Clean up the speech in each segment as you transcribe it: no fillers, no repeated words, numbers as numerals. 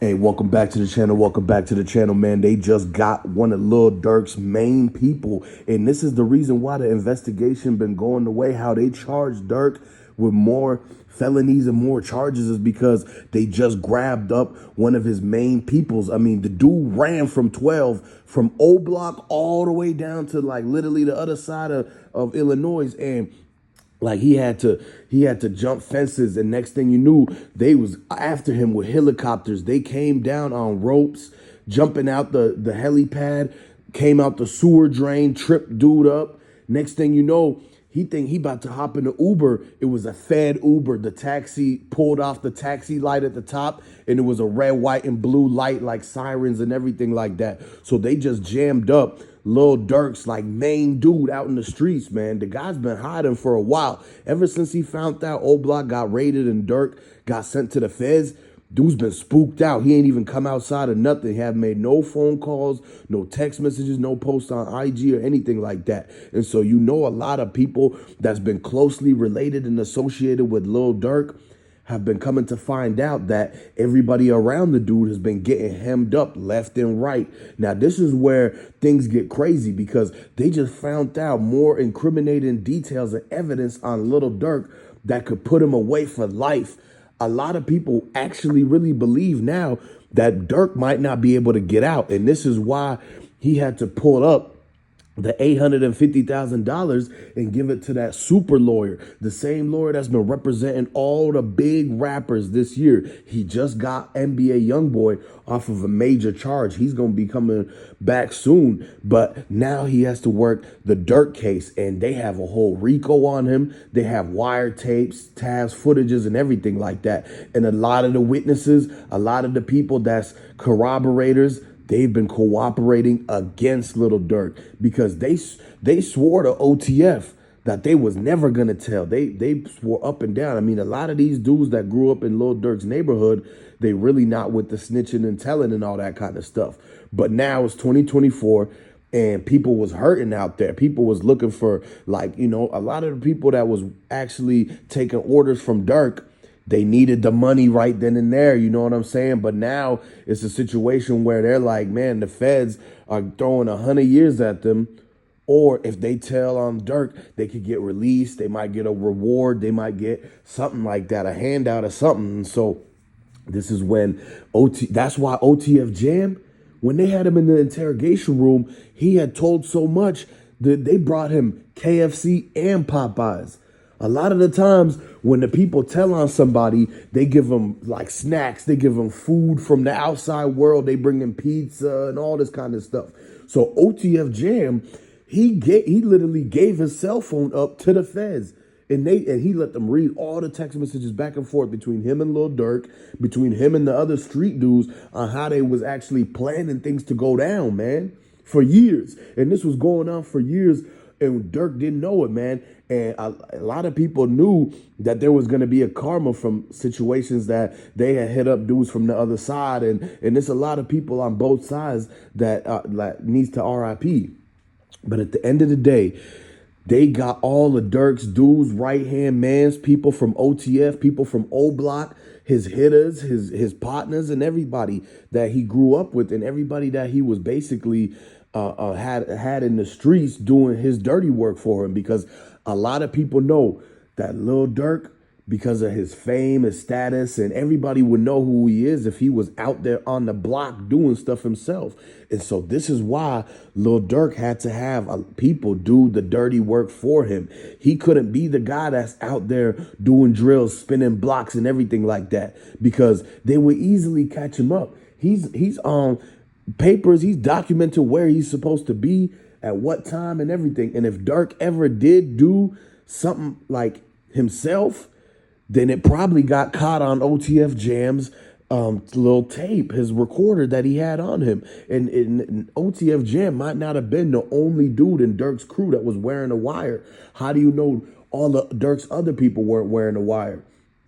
Hey, welcome back to the channel. Welcome back to the channel, man. They just got one of Lil Durk's main people. And this is the reason why the investigation been going the way how they charged Durk with more felonies and more charges is because they just grabbed up one of his main peoples. I mean, the dude ran from 12 from OBlock all the way down to like literally the other side of Illinois. And like he had to jump fences, and next thing you knew, they was after him with helicopters. They came down on ropes, jumping out the helipad, came out the sewer drain, tripped dude up. Next thing you know, he think he about to hop in the Uber. It was a Fed Uber. The taxi pulled off the taxi light at the top, and it was a red, white, and blue light, like sirens and everything like that. So they just jammed up Lil Durk's like main dude out in the streets, man. The guy's been hiding for a while. Ever since he found out OBlock got raided and Durk got sent to the feds, dude's been spooked out. He ain't even come outside of nothing. He haven't made no phone calls, no text messages, no posts on IG or anything like that. And so you know a lot of people that's been closely related and associated with Lil Durk have been coming to find out that everybody around the dude has been getting hemmed up left and right. Now, this is where things get crazy because they just found out more incriminating details and evidence on Lil Durk that could put him away for life. A lot of people actually really believe now that Durk might not be able to get out. And this is why he had to pull up the $850,000 and give it to that super lawyer, the same lawyer that's been representing all the big rappers this year. He just got NBA YoungBoy off of a major charge. He's going to be coming back soon, but now he has to work the Durk case, and they have a whole RICO on him. They have wiretaps, tabs, footages, and everything like that. And a lot of the witnesses, a lot of the people that's corroborators, they've been cooperating against Lil Durk because they swore to OTF that they was never gonna tell. They swore up and down. I mean, a lot of these dudes that grew up in Lil Durk's neighborhood, they really not with the snitching and telling and all that kind of stuff. But now it's 2024 and people was hurting out there. People was looking for, like, you know, a lot of the people that was actually taking orders from Durk, they needed the money right then and there, you know what I'm saying? But now it's a situation where they're like, man, the feds are throwing 100 years at them. Or if they tell on Durk, they could get released. They might get a reward. They might get something like that, a handout or something. And so this is when that's why OTF Jam, when they had him in the interrogation room, he had told so much that they brought him KFC and Popeyes. A lot of the times when the people tell on somebody, they give them like snacks. They give them food from the outside world. They bring them pizza and all this kind of stuff. So OTF Jam, he literally gave his cell phone up to the feds. And he let them read all the text messages back and forth between him and Lil Durk, between him and the other street dudes on how they was actually planning things to go down, man, for years. And this was going on for years. And Durk didn't know it, man. And a lot of people knew that there was going to be a karma from situations that they had hit up dudes from the other side. And there's a lot of people on both sides that needs to RIP. But at the end of the day, they got all of Durk's dudes, right-hand mans, people from OTF, people from OBlock, his hitters, his partners, and everybody that he grew up with, and everybody that he was basically had in the streets doing his dirty work for him. Because a lot of people know that Lil Durk, because of his fame, his status, and everybody would know who he is if he was out there on the block doing stuff himself. And so this is why Lil Durk had to have people do the dirty work for him. He couldn't be the guy that's out there doing drills, spinning blocks and everything like that, because they would easily catch him up. He's on papers. He's documented where he's supposed to be at what time and everything. And if Durk ever did do something like himself, then it probably got caught on OTF Jam's little tape, his recorder that he had on him. And OTF Jam might not have been the only dude in Durk's crew that was wearing a wire. How do you know all the Durk's other people weren't wearing a wire?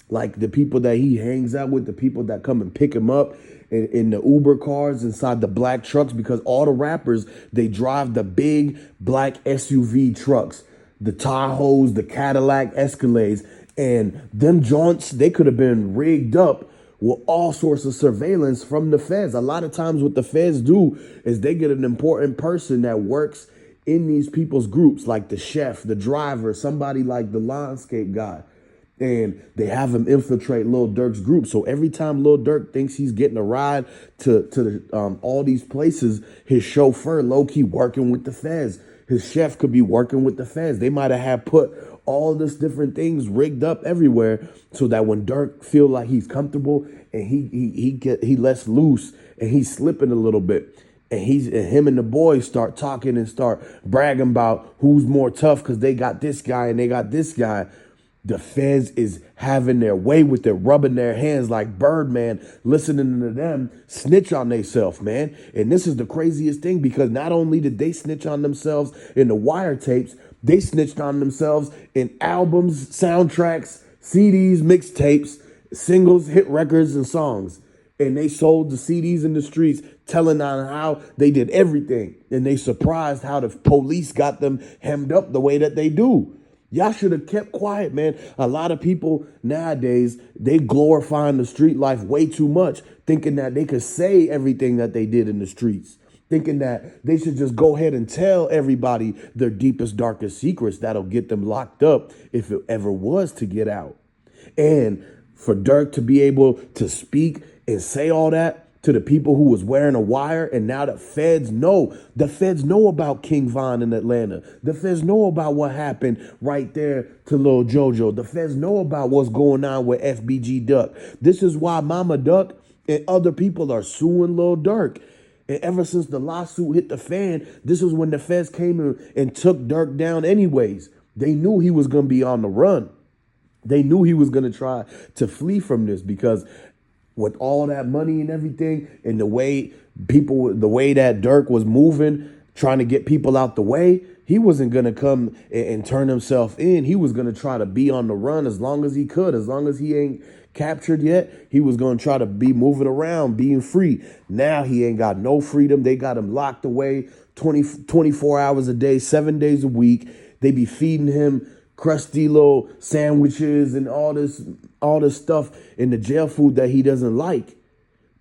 Like the people that he hangs out with, the people that come and pick him up in the Uber cars, inside the black trucks, because all the rappers, they drive the big black SUV trucks, the Tahoes, the Cadillac Escalades. And them joints, they could have been rigged up with all sorts of surveillance from the feds. A lot of times what the feds do is they get an important person that works in these people's groups, like the chef, the driver, somebody like the landscape guy. And they have him infiltrate Lil Durk's group. So every time Lil Durk thinks he's getting a ride to all these places, his chauffeur low-key working with the feds. His chef could be working with the feds. They might have had put all this different things rigged up everywhere so that when Durk feel like he's comfortable and he lets loose and he's slipping a little bit, and him and the boys start talking and start bragging about who's more tough because they got this guy and they got this guy. The feds is having their way with it, rubbing their hands like Birdman, listening to them snitch on themselves, man. And this is the craziest thing, because not only did they snitch on themselves in the wiretaps, they snitched on themselves in albums, soundtracks, CDs, mixtapes, singles, hit records, and songs. And they sold the CDs in the streets, telling on how they did everything. And they surprised how the police got them hemmed up the way that they do. Y'all should have kept quiet, man. A lot of people nowadays, they glorifying the street life way too much, thinking that they could say everything that they did in the streets, thinking that they should just go ahead and tell everybody their deepest, darkest secrets that'll get them locked up if it ever was to get out. And for Durk to be able to speak and say all that to the people who was wearing a wire, and now the feds know about King Von in Atlanta. The feds know about what happened right there to Lil Jojo. The feds know about what's going on with FBG Duck. This is why Mama Duck and other people are suing Lil Durk. And ever since the lawsuit hit the fan, this is when the feds came and took Durk down anyways. They knew he was going to be on the run. They knew he was going to try to flee from this, because with all that money and everything, and the way that Durk was moving, trying to get people out the way, he wasn't going to come and turn himself in. He was going to try to be on the run as long as he could. As long as he ain't captured yet, he was going to try to be moving around, being free. Now he ain't got no freedom. They got him locked away 24 hours a day, 7 days a week. They be feeding him crusty little sandwiches and all this stuff in the jail food that he doesn't like.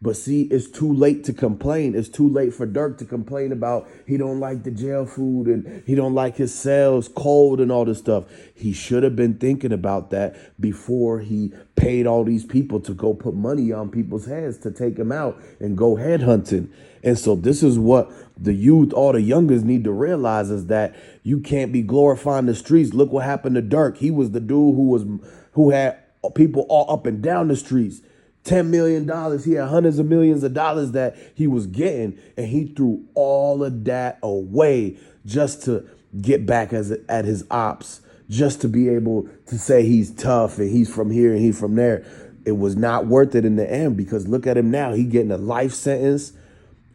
But see, it's too late to complain. It's too late for Durk to complain about he don't like the jail food and he don't like his cells cold and all this stuff. He should have been thinking about that before he paid all these people to go put money on people's heads to take him out and go headhunting. And so this is what the youth, all the youngers need to realize, is that you can't be glorifying the streets. Look what happened to Durk. He was the dude who had people all up and down the streets. $10 million. He had hundreds of millions of dollars that he was getting, and he threw all of that away just to get back at his ops, just to be able to say he's tough and he's from here and he's from there. It was not worth it in the end, because look at him now. He getting a life sentence.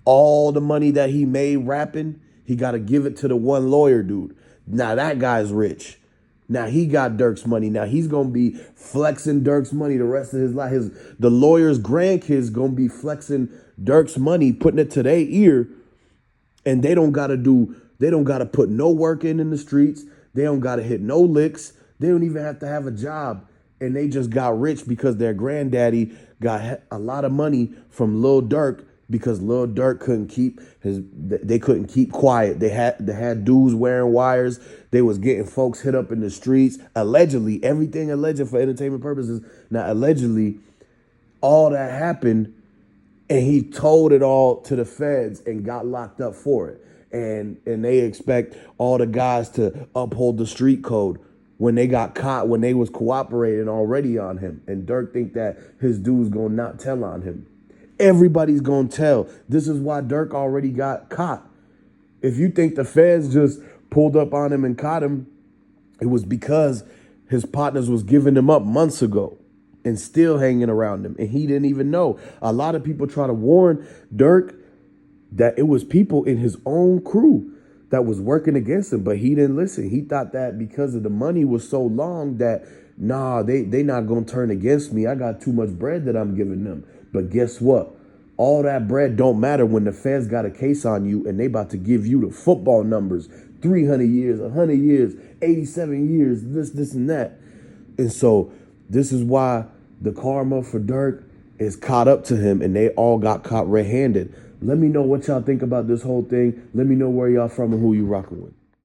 All the money that he made rapping, he got to give it to the one lawyer dude. Now that guy's rich. Now he got Durk's money. Now he's going to be flexing Durk's money the rest of his life. The lawyer's grandkids going to be flexing Durk's money, putting it to their ear. And they don't got to put no work in the streets. They don't got to hit no licks. They don't even have to have a job. And they just got rich because their granddaddy got a lot of money from Lil Durk, because Lil Durk they couldn't keep quiet. They had dudes wearing wires. They was getting folks hit up in the streets. Allegedly, everything alleged for entertainment purposes. Now, allegedly, all that happened, and he told it all to the feds and got locked up for it. And they expect all the guys to uphold the street code when they got caught, when they was cooperating already on him. And Durk think that his dude's gonna not tell on him. Everybody's gonna tell. This is why Durk already got caught. If you think the feds just pulled up on him and caught him, it was because his partners was giving him up months ago and still hanging around him, and he didn't even know. A lot of people try to warn Durk that it was people in his own crew that was working against him, but he didn't listen. He thought that because of the money was so long that, they not gonna turn against me. I got too much bread that I'm giving them. But guess what? All that bread don't matter when the feds got a case on you and they about to give you the football numbers. 300 years, 100 years, 87 years, this and that. And so this is why the karma for Durk is caught up to him, and they all got caught red-handed. Let me know what y'all think about this whole thing. Let me know where y'all from and who you rocking with.